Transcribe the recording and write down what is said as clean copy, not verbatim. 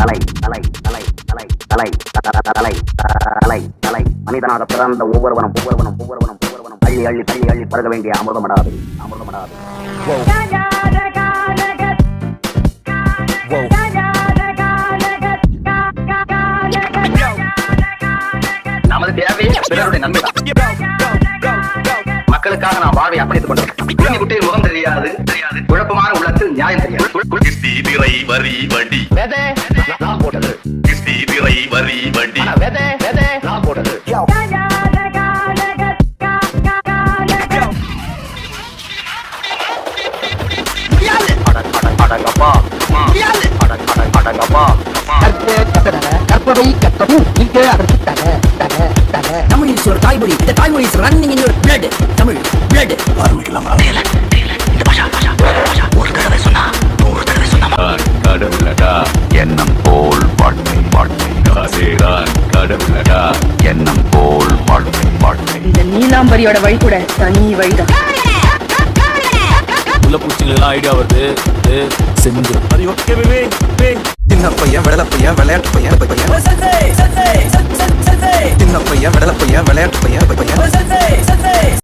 தலை தலை தலை தலை தலை தலை தலை தலை மனிதனாக பிறந்த ஒவ்வொருவனும் ஒவ்வொருவனும் ஒவ்வொருவனும் ஒவ்வொருவனும் அள்ளி அள்ளி தள்ளி அள்ளி பருக வேண்டிய அமிர்தமடாது அமிர்தமடாது. நமது தேவையே பிறருடைய நன்மைதான். மக்களுக்காக நான் வாழ்வை அர்ப்பணித்துக் கொண்டோம். குட்டியின் முகம் தெரியாது, குழப்பமான உள்ளத்தில் நியாயம் தெரியாது. வரி வண்டி நான் போட்டது வரி வண்டி நான் போட்டது. அடங்கப்பா அடங்கப்பா கற்பவை கற்பவும் நீங்க அதற்கு தமிழ் இஸ் ஒரு தாய்மொழி. இந்த தாய்மொழி is running in your blood. Tamil blood. ஆரம்பிக்கலாமா? இந்த பாஷா பாஷா பாஷா ஒரு தடவை சொன்னா நூறு தடவை சொன்னா கடவுளடா எண்ணம் போல் வாழ்க்கை வாழ்க்கை காசேதான் கடவுளடா எண்ணம் போல் வாழ்க்கை வாழ்க்கை. இந்த நீலாம்பரியோட வழி கூட தனி வழிதான். உள்ள பூச்சிங்களுக்கு ஐடியா வருது செஞ்சு அது ஓகே. சின்ன பையன் விடல பையன் விளையாட்டு பையன் சின்ன பையன் விடல பையன் விளையாட்டு பையன்